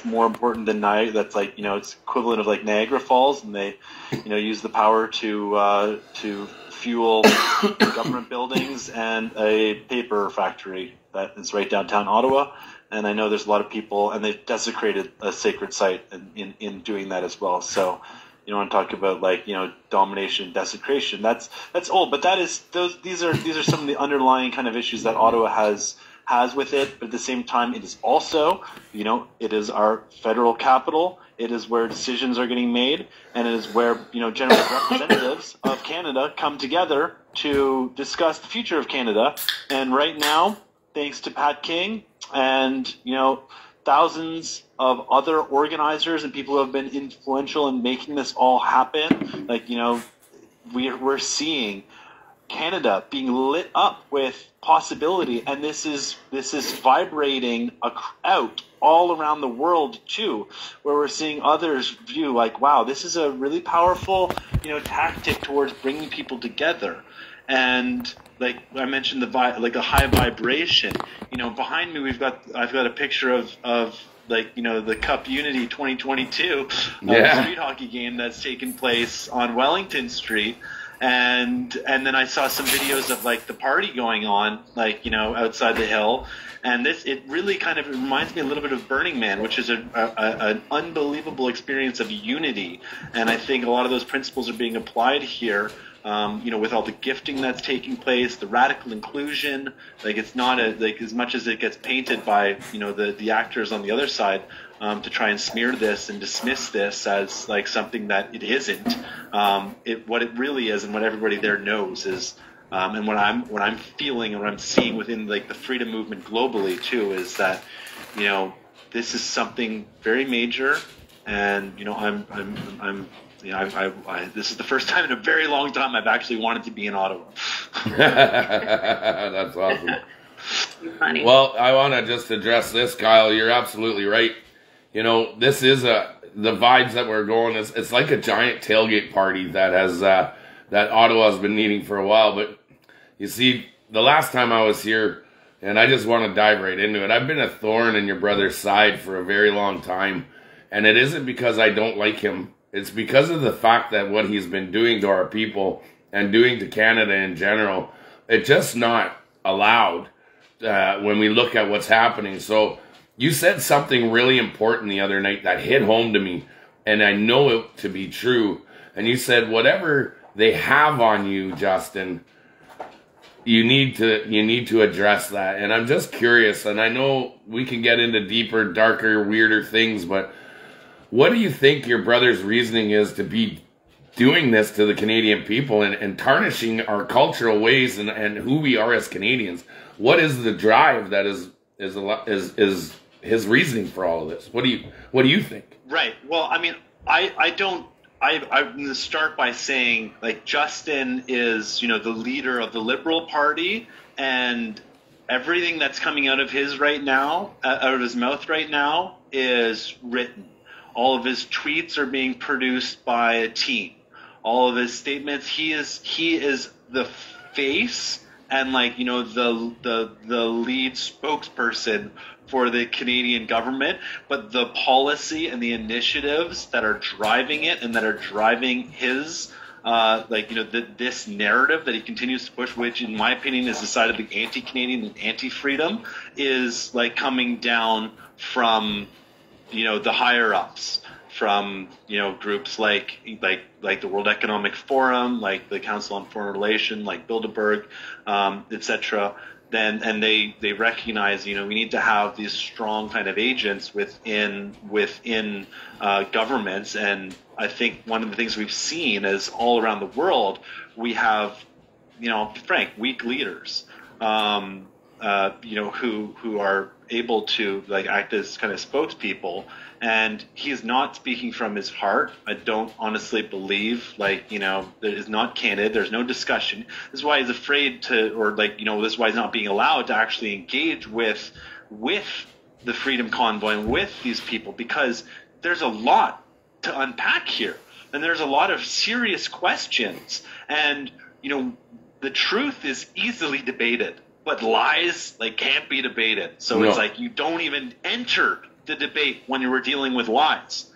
that's more important than Niagara. That's like, it's equivalent of like Niagara Falls, and they, use the power to fuel government buildings and a paper factory that is right downtown Ottawa. And I know there's a lot of people, and they've desecrated a sacred site in doing that as well. So, want to talk about like, domination, desecration. That's old, but these are some of the underlying kind of issues that Ottawa has with it. But at the same time, it is also, it is our federal capital. It is where decisions are getting made, and it is where, general representatives of Canada come together to discuss the future of Canada. And right now, thanks to Pat King and, thousands of other organizers and people who have been influential in making this all happen, like, we're seeing Canada being lit up with possibility, and this is vibrating out all around the world too, where we're seeing others view like, wow, this is a really powerful, tactic towards bringing people together. And like I mentioned, a high vibration. Behind me, I've got a picture of like, the Cup Unity 2022 street hockey game that's taken place on Wellington Street. And then I saw some videos of like the party going on, like, outside the Hill. And it really kind of reminds me a little bit of Burning Man, which is an unbelievable experience of unity. And I think a lot of those principles are being applied here, with all the gifting that's taking place, the radical inclusion. Like, it's not as much as it gets painted by, the actors on the other side, to try and smear this and dismiss this as like something that it isn't. What it really is, and what everybody there knows is, and what I'm feeling and what I'm seeing within like the freedom movement globally too, is that, this is something very major, and this is the first time in a very long time I've actually wanted to be in Ottawa. That's awesome. Funny. Well, I want to just address this, Kyle. You're absolutely right. This is the vibes that we're going. It's like a giant tailgate party that Ottawa has been needing for a while. But you see, the last time I was here, and I just want to dive right into it. I've been a thorn in your brother's side for a very long time, and it isn't because I don't like him. It's because of the fact that what he's been doing to our people and doing to Canada in general, it's just not allowed when we look at what's happening. So you said something really important the other night that hit home to me, and I know it to be true. And you said, whatever they have on you, Justin, you need to address that. And I'm just curious, and I know we can get into deeper, darker, weirder things, but what do you think your brother's reasoning is to be doing this to the Canadian people and tarnishing our cultural ways and who we are as Canadians? What is the drive that is his reasoning for all of this? What do you think? Right. Well, I mean, I'm going to start by saying, like, Justin is, the leader of the Liberal Party, and everything that's coming out of his mouth right now is written. All of his tweets are being produced by a team. All of his statements, he is the face and, like, the lead spokesperson for the Canadian government, but the policy and the initiatives that are driving it and that are driving his this narrative that he continues to push, which in my opinion is the side of the anti-Canadian and anti-freedom, is like coming down from the higher ups, from groups like the World Economic Forum, like the Council on Foreign Relations, like Bilderberg, etc. And they recognize we need to have these strong kind of agents within governments. And I think one of the things we've seen is all around the world we have weak leaders who are able to like act as kind of spokespeople, and he's not speaking from his heart. I don't honestly believe that is not candid. There's no discussion. This is why he's afraid to, or this is why he's not being allowed to actually engage with the Freedom Convoy and with these people, because there's a lot to unpack here, and there's a lot of serious questions, and the truth is easily debated, but lies can't be debated. So It's like you don't even enter the debate when you were dealing with lies.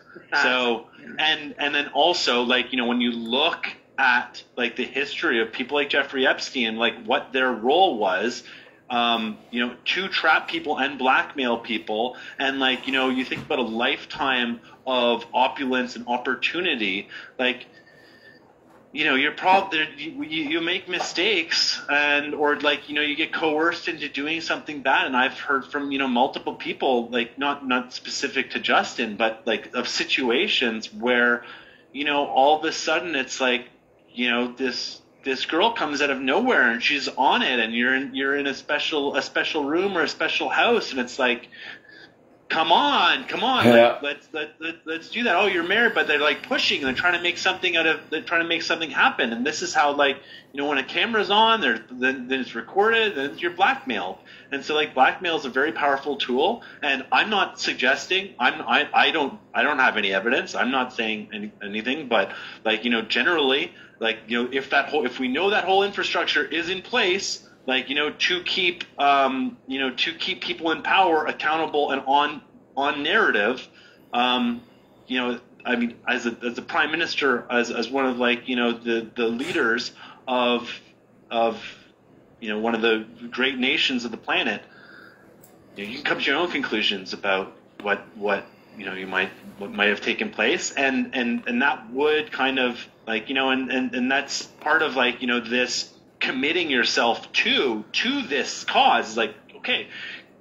So, and then also, like, you know, when you look at, like, the history of people like Jeffrey Epstein, like, what their role was, you know, to trap people and blackmail people. And, like, you know, you think about a lifetime of opulence and opportunity, like, you know, you make mistakes, and, or, like, you know, you get coerced into doing something bad. And I've heard from, you know, multiple people, like, not specific to Justin, but, like, of situations where, you know, all of a sudden it's like, you know, this girl comes out of nowhere and she's on it, and you're in a special room or a special house, and it's like, come on, Yeah. like, let's do that. Oh, you're married, but they're, like, pushing, and they're trying to make something happen. And this is how, like, you know, when a camera's on, then it's recorded, then you're blackmailed. And so, like, blackmail is a very powerful tool. And I'm not suggesting, I don't have any evidence. I'm not saying anything, but, like, you know, generally, like, you know, if we know that whole infrastructure is in place, like, you know, to keep people in power accountable and on narrative, you know, I mean, as a prime minister, as one of, like, you know, the leaders of you know, one of the great nations of the planet, you can come to your own conclusions about what you know, what might have taken place, and that would kind of, like, you know, and that's part of, like, you know, this committing yourself to this cause. Like, okay,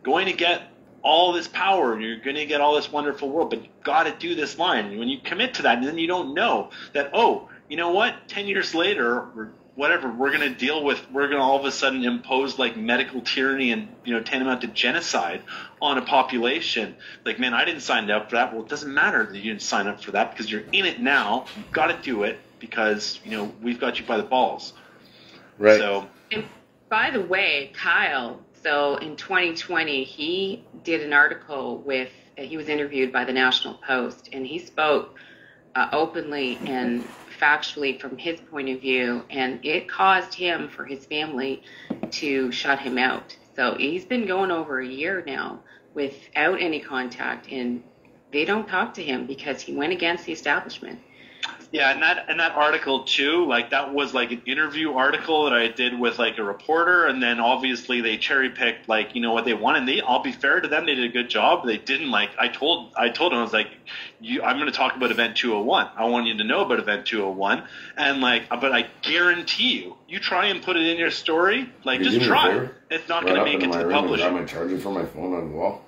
going to get all this power, and you're going to get all this wonderful world, but you've got to do this line. When you commit to that, and then you don't know that, oh, you know what, 10 years later or whatever, we're going to all of a sudden impose, like, medical tyranny and, you know, tantamount to genocide on a population. Like, man, I didn't sign up for that. Well, it doesn't matter that you didn't sign up for that, because you're in it now. You've got to do it because, you know, we've got you by the balls. Right. So, and by the way, Kyle, so in 2020, he did an article he was interviewed by the National Post, and he spoke openly and factually from his point of view, and it caused him, for his family, to shut him out. So he's been going over a year now without any contact, and they don't talk to him because he went against the establishment. yeah, and that article too, like, that was, like, an interview article that I did with, like, a reporter, and then obviously they cherry picked, like, you know, what they wanted. And I'll be fair to them, they did a good job. They didn't, like, I told them, I was like, I'm going to talk about Event 201. I want you to know about Event 201, and, like, but I guarantee you try and put it in your story, like, just try. It's not going to make it to the publisher. I'm charging for my phone on the wall.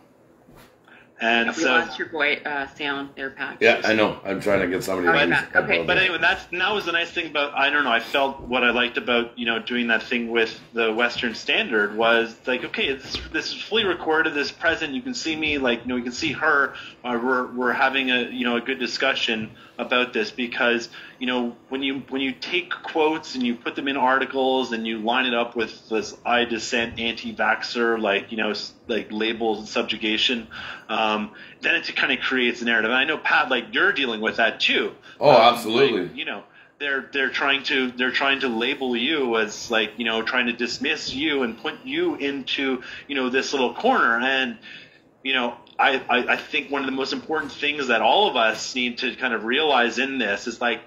And we lost your voice sound there, Pat. Yeah, I know. I'm trying to get somebody to use it. Okay. But anyway, that was the nice thing about, I don't know, I felt what I liked about, you know, doing that thing with the Western Standard was, like, okay, this is fully recorded, this is present, you can see me, like, you know, you can see her, we're having a, you know, a good discussion about this, because, you know, when you take quotes and you put them in articles and you line it up with this I dissent, anti-vaxxer, like, you know, like, labels and subjugation, then it kind of creates a narrative. And I know, Pat, like, you're dealing with that too. Oh, absolutely. Like, you know, they're trying to label you as, like, you know, trying to dismiss you and put you into, you know, this little corner. And, you know, I think one of the most important things that all of us need to kind of realize in this is, like,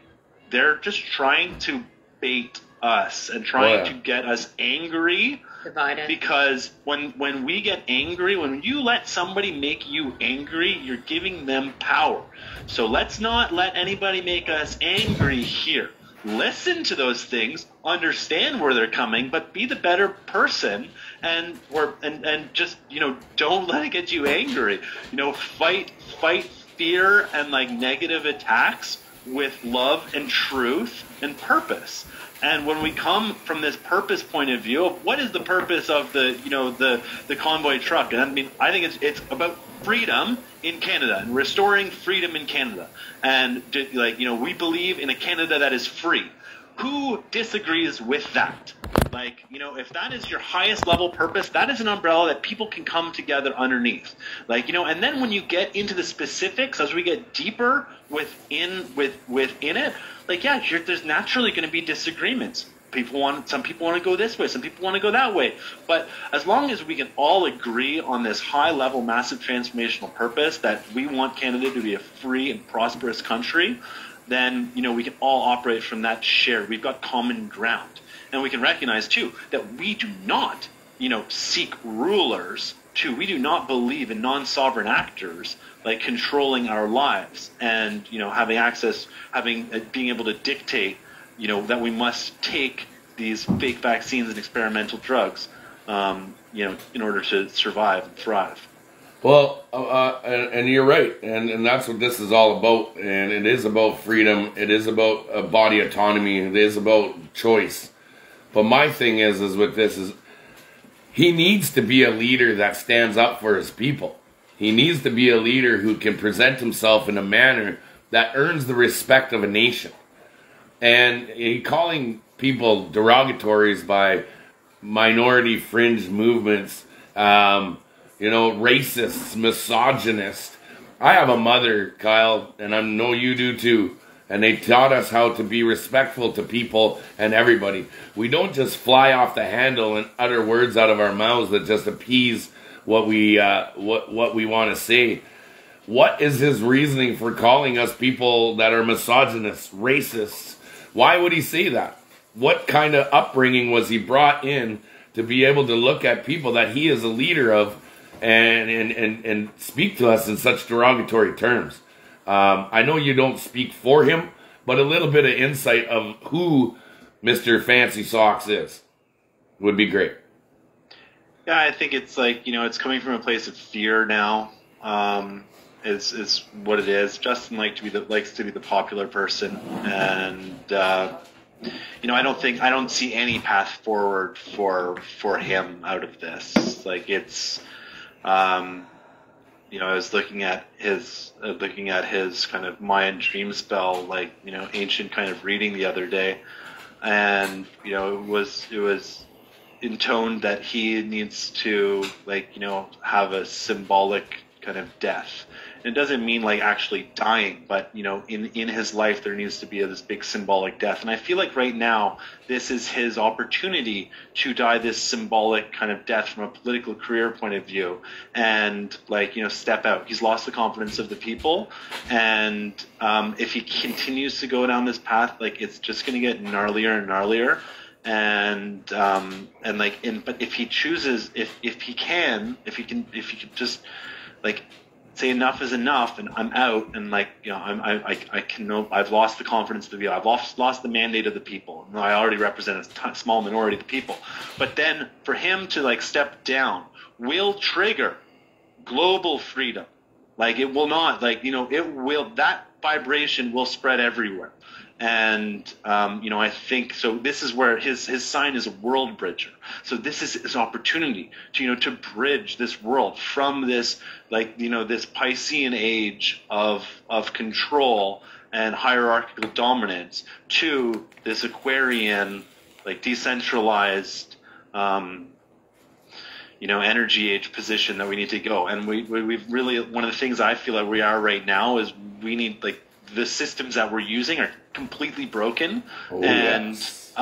they're just trying to bait us and trying to get us angry. Divided. Because when we get angry, when you let somebody make you angry, you're giving them power. So let's not let anybody make us angry here. Listen to those things, understand where they're coming, but be the better person, and just, you know, don't let it get you angry. You know, fight fear and, like, negative attacks with love and truth and purpose. And when we come from this purpose point of view of what is the purpose of the, you know, the convoy truck, and I mean, I think it's about freedom in Canada and restoring freedom in Canada. And, like, you know, we believe in a Canada that is free. Who disagrees with that? Like, you know, if that is your highest level purpose, that is an umbrella that people can come together underneath. Like, you know, and then when you get into the specifics, as we get deeper within it, like, yeah, there's naturally going to be disagreements. some people want to go this way, some people want to go that way. But as long as we can all agree on this high level, massive transformational purpose that we want Canada to be a free and prosperous country, then, we can all operate from that shared. We've got common ground. And we can recognize, too, that we do not, seek rulers, too. We do not believe in non-sovereign actors, like controlling our lives and, having access, being able to dictate, that we must take these fake vaccines and experimental drugs, in order to survive and thrive. Well, and you're right, and that's what this is all about, and it is about freedom, it is about body autonomy, it is about choice. But my thing is with this is, he needs to be a leader that stands up for his people. He needs to be a leader who can present himself in a manner that earns the respect of a nation. And calling people derogatories by minority fringe movements, racist, misogynist. I have a mother, Kyle, and I know you do too. And they taught us how to be respectful to people and everybody. We don't just fly off the handle and utter words out of our mouths that just appease what we want to say. What is his reasoning for calling us people that are misogynists, racists? Why would he say that? What kind of upbringing was he brought in to be able to look at people that he is a leader of and speak to us in such derogatory terms? I know you don't speak for him, but a little bit of insight of who Mr. Fancy Socks is would be great. Yeah, I think it's it's coming from a place of fear now. Is what it is. Justin likes to be the popular person, and I don't see any path forward for him out of this. I was looking at his kind of Mayan dream spell, ancient kind of reading the other day, and it was intoned that he needs to have a symbolic kind of death. And it doesn't mean actually dying, but in his life there needs to be this big symbolic death. And I feel like right now this is his opportunity to die this symbolic kind of death from a political career point of view, and step out. He's lost the confidence of the people, and if he continues to go down this path, it's just going to get gnarlier and gnarlier. But if he chooses, if he can just say enough is enough, and I'm out, and I've lost the confidence of the people. I've lost the mandate of the people. I already represent a small minority of the people. But then for him to step down will trigger global freedom. It will not, it will, that vibration will spread everywhere. And, I think, so this is where his sign is a world bridger. So this is his opportunity to bridge this world from this, this Piscean age of control and hierarchical dominance to this Aquarian, decentralized, energy age position that we need to go. And we've really, one of the things I feel like we are right now is we need, the systems that we're using are completely broken, and yes.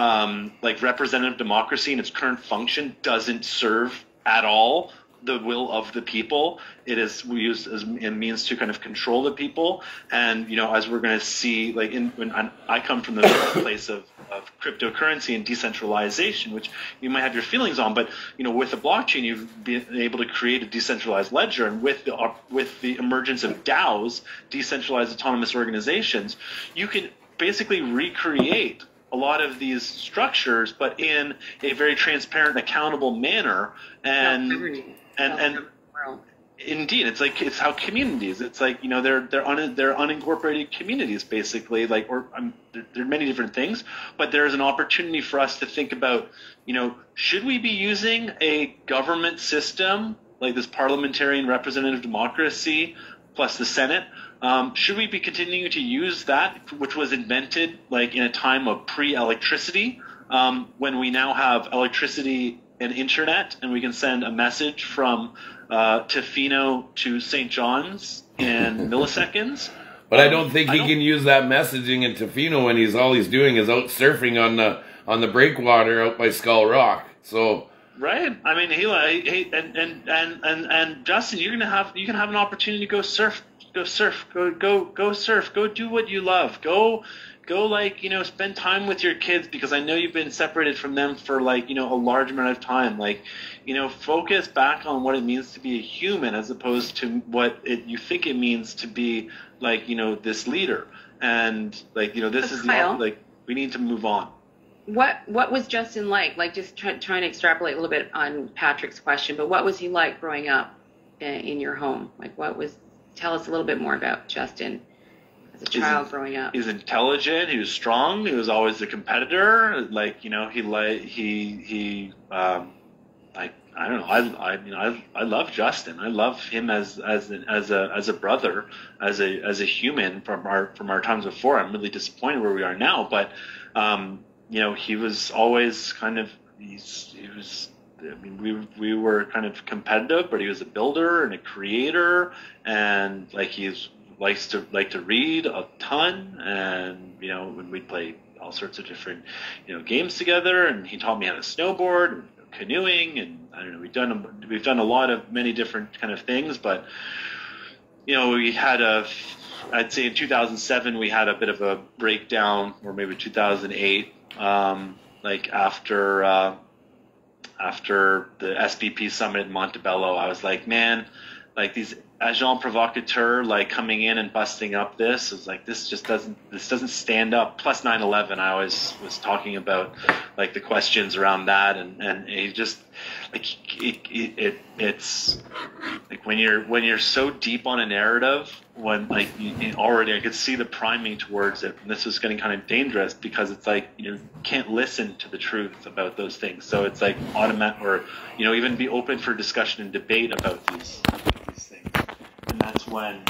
Representative democracy in its current function doesn't serve at all the will of the people. It is used as a means to kind of control the people, and as we're going to see, when I come from the place of cryptocurrency and decentralization, which you might have your feelings on, but with the blockchain, you've been able to create a decentralized ledger, and with the emergence of DAOs, decentralized autonomous organizations, you can basically recreate a lot of these structures, but in a very transparent, accountable manner, and indeed, it's how communities. It's they're unincorporated communities, basically. There are many different things, but there is an opportunity for us to think about, should we be using a government system like this parliamentarian representative democracy plus the Senate? Should we be continuing to use that, which was invented in a time of pre-electricity, when we now have electricity and internet, and we can send a message from Tofino to St. John's in milliseconds? But I don't think he can use that messaging in Tofino when all he's doing is out surfing on the breakwater out by Skull Rock. So. Right. I mean, and Justin, you can have an opportunity to go surf, go surf, go do what you love. Go like, spend time with your kids, because I know you've been separated from them for like, a large amount of time. Like, focus back on what it means to be a human, as opposed to what you think it means to be like, this leader. And like, this is like, we need to move on. What was Justin like? Like, just trying to extrapolate a little bit on Patrick's question, but what was he like growing up in your home? Like, tell us a little bit more about Justin as a child growing up. He was intelligent. He was strong. He was always a competitor. Like, I don't know. I love Justin. I love him as a brother, as a human from our times before. I'm really disappointed where we are now, but he was always kind of, we were kind of competitive, but he was a builder and a creator, and like likes to read a ton, and when we'd play all sorts of different games together, and he taught me how to snowboard and canoeing, and I don't know, we've done a lot of many different kind of things, but we had I'd say in 2007 we had a bit of a breakdown, or maybe 2008. Like after the SBP summit in Montebello, I was like, man, like these agents provocateurs like coming in and busting up this is like, this doesn't stand up. Plus 9/11, I always was talking about like the questions around that, and it just like it's like when you're so deep on a narrative, when like already I could see the priming towards it, and this was getting kind of dangerous, because it's like you can't listen to the truth about those things, so it's like automatic, or even be open for discussion and debate about these things. And that's when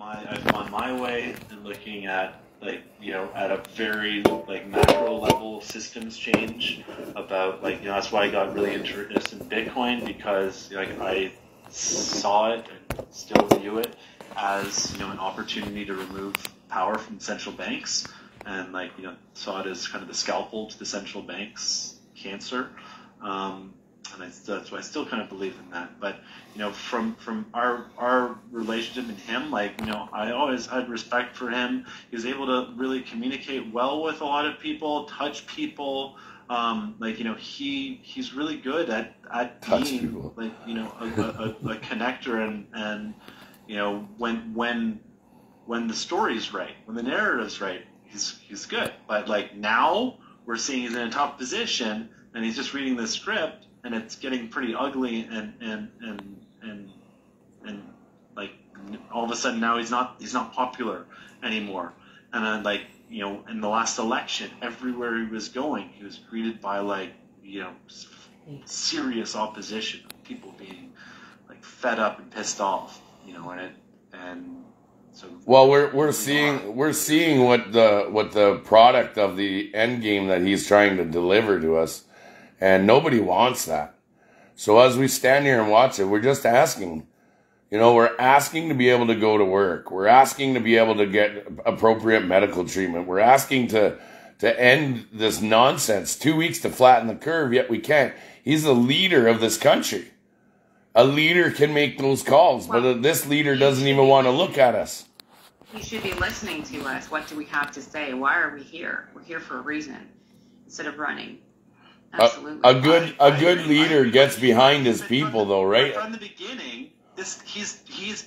I've gone my way and looking at like at a very like macro level systems change about like that's why I got really interested in Bitcoin, because like I saw it and still view it as an opportunity to remove power from central banks, and like saw it as kind of the scalpel to the central banks cancer. And that's why I still kind of believe in that. But from our relationship and him, like I always had respect for him. He was able to really communicate well with a lot of people, touch people. Like he's really good at being like a connector, and when the story's right, when the narrative's right, he's good. But like now we're seeing he's in a top position, and he's just reading the script, and it's getting pretty ugly, and like all of a sudden now he's not popular anymore. And then like in the last election, everywhere he was going, he was greeted by like serious opposition, people being like fed up and pissed off, and so. Well, we're seeing what the product of the end game that he's trying to deliver to us. And nobody wants that. So as we stand here and watch it, we're just asking. We're asking to be able to go to work. We're asking to be able to get appropriate medical treatment. We're asking to end this nonsense. 2 weeks to flatten the curve, yet we can't. He's the leader of this country. A leader can make those calls, but this leader doesn't even want to look at us. He should be listening to us. What do we have to say? Why are we here? We're here for a reason, instead of running. Absolutely. A good leader gets behind his people, though, right? From the beginning, he's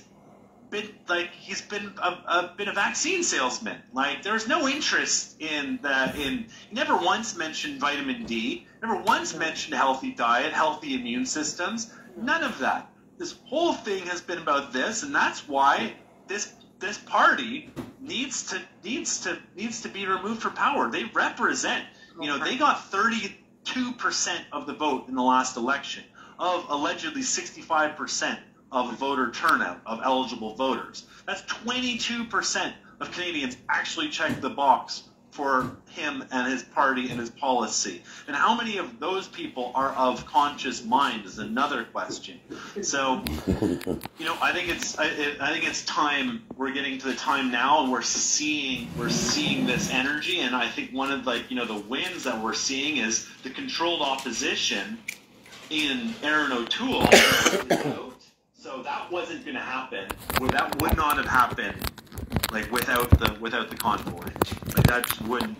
been a vaccine salesman. Like there's no interest in that. He never once mentioned vitamin D. Never once mentioned healthy diet, healthy immune systems. None of that. This whole thing has been about this, and that's why this party needs to be removed from power. They represent. They got 32% of the vote in the last election, of allegedly 65% of voter turnout, of eligible voters. That's 22% of Canadians actually checked the box for him and his party and his policy. And how many of those people are of conscious mind is another question. So, I think it's time. We're getting to the time now, and we're seeing this energy. And I think one of the wins that we're seeing is the controlled opposition in Aaron O'Toole. So that wasn't going to happen. That would not have happened without the convoy. That just wouldn't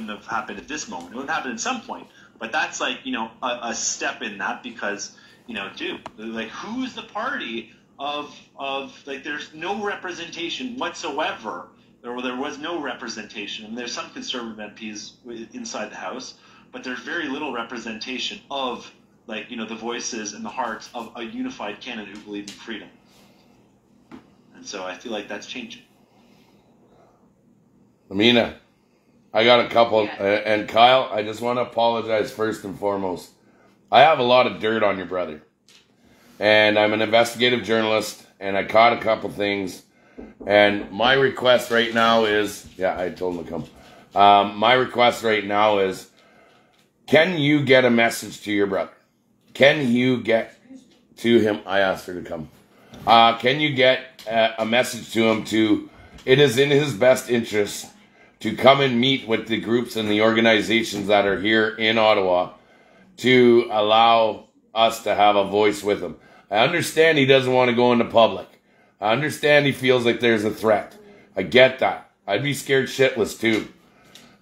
have happened at this moment. It would have happened at some point. But that's a step in that, because who's the party of there's no representation whatsoever. There was no representation. And there's some conservative MPs inside the House, but there's very little representation of the voices and the hearts of a unified Canada who believe in freedom. And so I feel like that's changing. Amina, I got a couple, and Kyle, I just want to apologize first and foremost. I have a lot of dirt on your brother, and I'm an investigative journalist, and I caught a couple things, and my request right now is, I told him to come. My request right now is, can you get a message to your brother? Can you get to him? I asked her to come. Can you get a message to him it is in his best interest to come and meet with the groups and the organizations that are here in Ottawa to allow us to have a voice with him. I understand he doesn't want to go into public. I understand he feels like there's a threat. I get that. I'd be scared shitless too.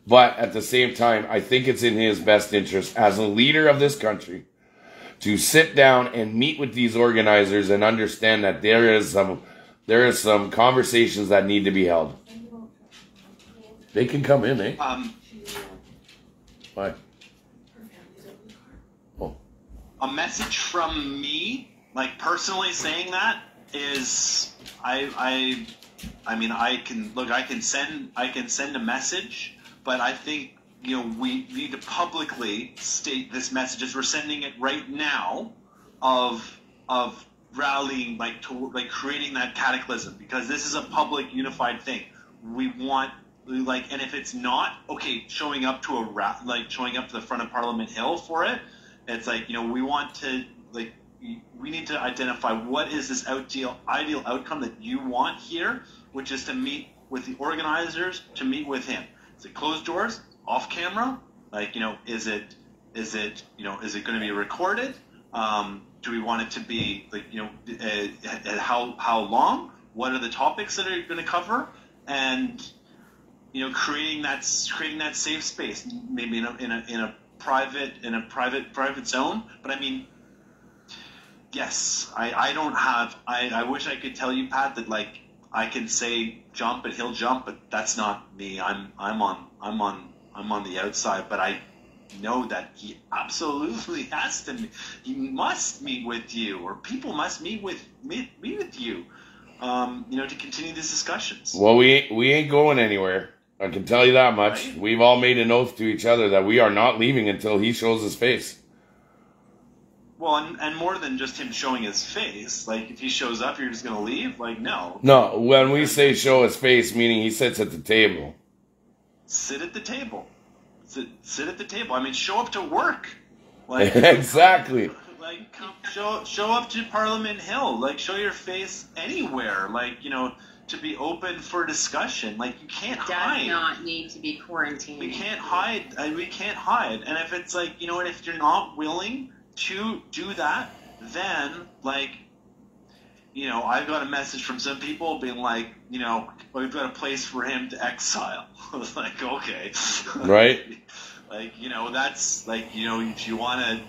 But at the same time, I think it's in his best interest as a leader of this country to sit down and meet with these organizers and understand that there is some conversations that need to be held. They can come in, eh? Why? Oh. A message from me, personally saying that, is I can send a message, but I think we need to publicly state this message as we're sending it right now of rallying, creating that cataclysm, because this is a public unified thing. We want, and if it's not okay, showing up to the front of Parliament Hill for it, it's we want to we need to identify what is this ideal outcome that you want here, which is to meet with the organizers, to meet with him. Is it closed doors? Off camera? Is it going to be recorded? Do we want it to be how long? What are the topics that are going to cover? And creating that safe space, maybe in a private zone. But yes, I wish I could tell you, Pat, that I can say jump and he'll jump, but that's not me. I'm on the outside, but I know that he absolutely has to. He must meet with you, or people must meet with you, to continue these discussions. Well, we ain't going anywhere. I can tell you that much. Right? We've all made an oath to each other that we are not leaving until he shows his face. Well, and more than just him showing his face, if he shows up, you're just going to leave? No. No, when we say show his face, meaning he sits at the table. Sit at the table. Sit at the table. Show up to work. Exactly. Show up to Parliament Hill. Show your face anywhere. To be open for discussion. You can't hide. Does not need to be quarantined. We can't hide. We can't hide. And if it's and if you're not willing to do that, then I've got a message from some people being we've got a place for him to exile. I was okay. Right. That's if you want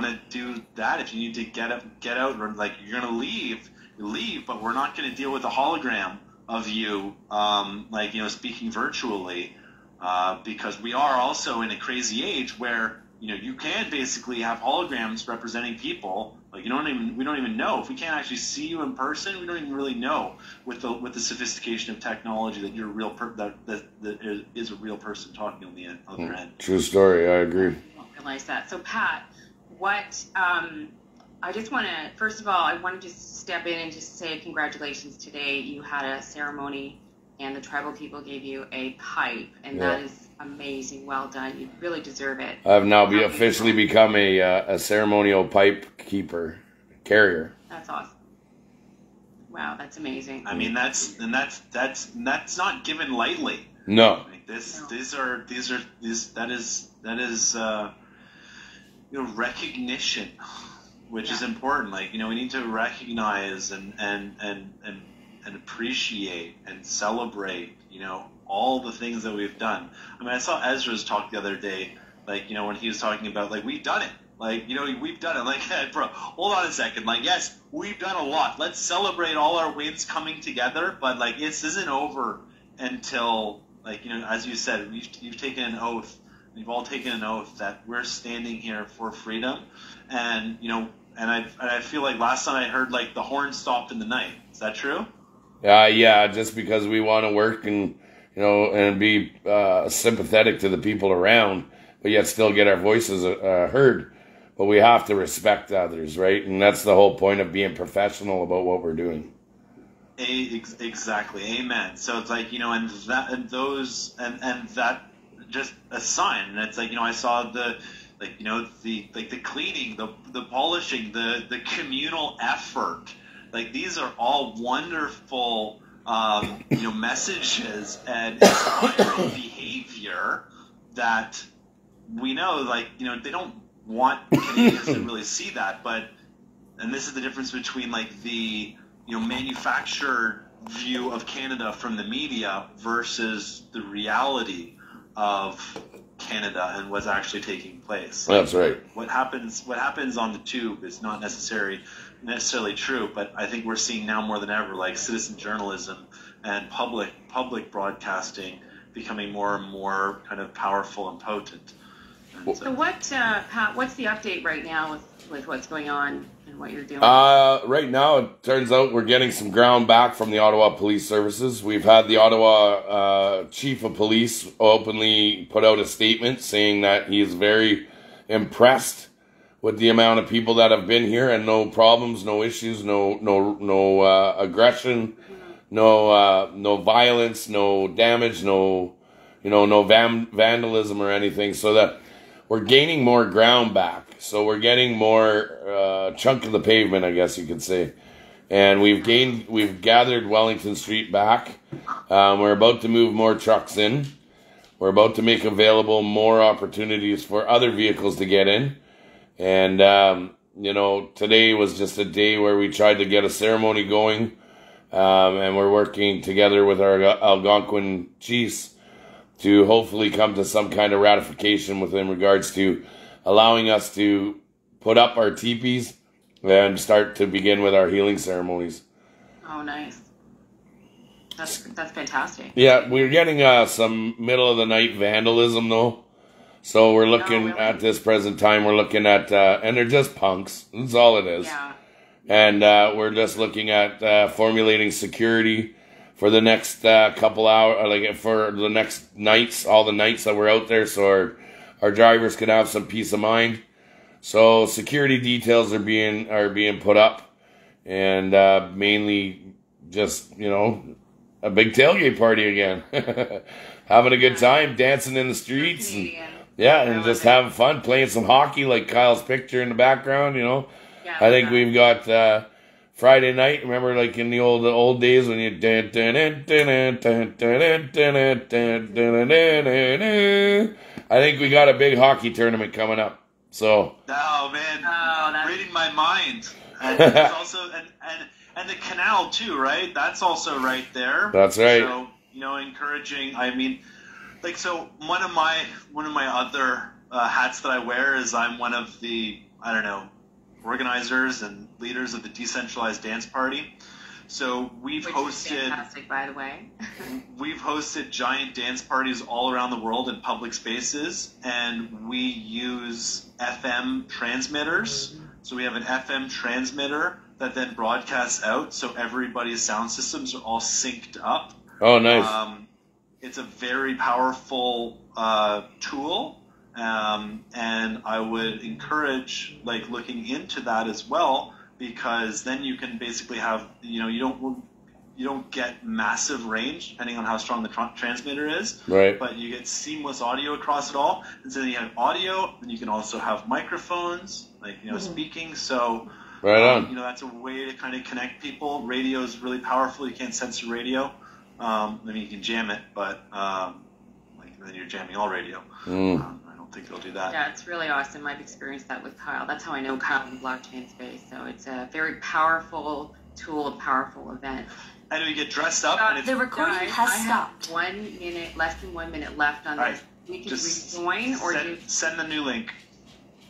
to do that, if you need to get out, or you're gonna leave, you leave, but we're not gonna deal with a hologram of you, speaking virtually, because we are also in a crazy age where you can basically have holograms representing people. We don't even know if we can't actually see you in person. We don't even really know with the sophistication of technology that you're a real that is a real person talking on the other end. True story. I agree. I don't realize that. So Pat, what I just want to first of all, I want to just step in and just say congratulations today. You had a ceremony and the tribal people gave you a pipe, and Yeah. that is amazing. Well done. You really deserve it. I've now officially become a ceremonial pipe carrier. That's awesome. Wow, that's amazing. I mean, that's not given lightly. No. Like that is recognition, which is important. Like, we need to recognize and appreciate and celebrate, all the things that we've done. I mean, I saw Ezra's talk the other day, like, when he was talking about, like, we've done it. Like, we've done it. Like, bro, hold on a second. Like, yes, we've done a lot. Let's celebrate all our wins coming together. But, like, this isn't over until, like, as you said, you've taken an oath. We've all taken an oath that we're standing here for freedom. And, and I feel like last time I heard, like, the horn stopped in the night. Is that true? Yeah, just because we want to work and, and be sympathetic to the people around, but yet still get our voices heard. But we have to respect others, right? And that's the whole point of being professional about what we're doing. Exactly. Amen. So it's like, and that just a sign. And it's like, I saw the cleaning, the polishing, the communal effort. Like, these are all wonderful, messages and inspiring behavior that we know, like, they don't want Canadians to really see that, and this is the difference between, like, the, manufactured view of Canada from the media versus the reality of Canada and what's actually taking place. That's right. What happens on the tube is not necessarily true, but I think we're seeing now more than ever, like, citizen journalism and public broadcasting becoming more and more kind of powerful and potent. And so what's the update right now with what's going on and what you're doing? Right now, it turns out we're getting some ground back from the Ottawa Police Services. We've had the Ottawa Chief of Police openly put out a statement saying that he is very impressed with the amount of people that have been here, and no problems, no issues, no aggression, no violence, no damage, no vandalism or anything. So that we're gaining more ground back. So we're getting more chunk of the pavement, I guess you could say. And we've gathered Wellington Street back. We're about to move more trucks in. We're about to make available more opportunities for other vehicles to get in. And, today was just a day where we tried to get a ceremony going. And we're working together with our Algonquin chiefs to hopefully come to some kind of ratification within regards to allowing us to put up our teepees and start to begin with our healing ceremonies. Oh, nice. That's fantastic. Yeah, we're getting some middle of the night vandalism though. So we're looking at this present time, we're looking at, and they're just punks. That's all it is. Yeah. And we're just looking at formulating security for the next couple hours, like for the next nights, all the nights that we're out there, so our drivers can have some peace of mind. So security details are being put up, and mainly just a big tailgate party again, having a good time, dancing in the streets, and just having fun, playing some hockey like Kyle's picture in the background. Yeah, I think we've got Friday night. Remember, like in the old days when you. I think we got a big hockey tournament coming up. So. Oh man, reading my mind. And there's also and the canal too, right? That's also right there. That's right. So encouraging. I mean, like, so one of my other hats that I wear is I'm one of the organizers and leaders of the Decentralized Dance Party. So which hosted, is fantastic, by the way. We've hosted giant dance parties all around the world in public spaces, and we use FM transmitters. So we have an FM transmitter that then broadcasts out, so everybody's sound systems are all synced up. Oh, nice. It's a very powerful tool. And I would encourage looking into that as well, because then you can basically have, you you don't get massive range depending on how strong the transmitter is. Right. But you get seamless audio across it all. And so then you have audio, and you can also have microphones, like, you know, speaking. So, right on. You know, that's a way to kind of connect people. Radio is really powerful. You can't censor radio. I mean, you can jam it, but like then you're jamming all radio. I don't think it'll do that. Yeah, it's really awesome. I've experienced that with Kyle. That's how I know Kyle in the blockchain space. So it's a very powerful tool, a powerful event. And we get dressed up. And the recording has stopped. 1 minute, less than 1 minute left on this. We can rejoin or send the new link.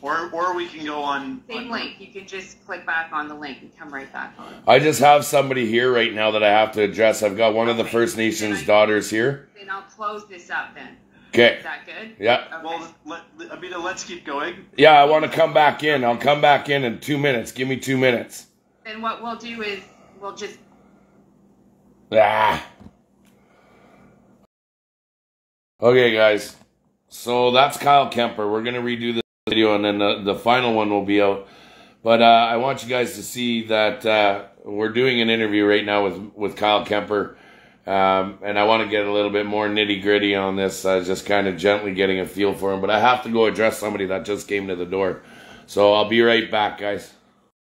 Or we can go on... Same link. You can just click back on the link and come right back on. I just have somebody here right now that I have to address. I've got one of the First Nations daughters here. Then I'll close this up then. Okay. Is that good? Yeah. Okay. Well, Abida, let's keep going. Yeah, I want to come back in. I'll come back in 2 minutes. Give me 2 minutes. Then what we'll do is we'll just... Okay, guys. So that's Kyle Kemper. We're going to redo this video, and then the final one will be out. But I want you guys to see that we're doing an interview right now with Kyle Kemper. And I want to get a little bit more nitty-gritty on this, just kind of gently getting a feel for him. But I have to go address somebody that just came to the door. So I'll be right back, guys.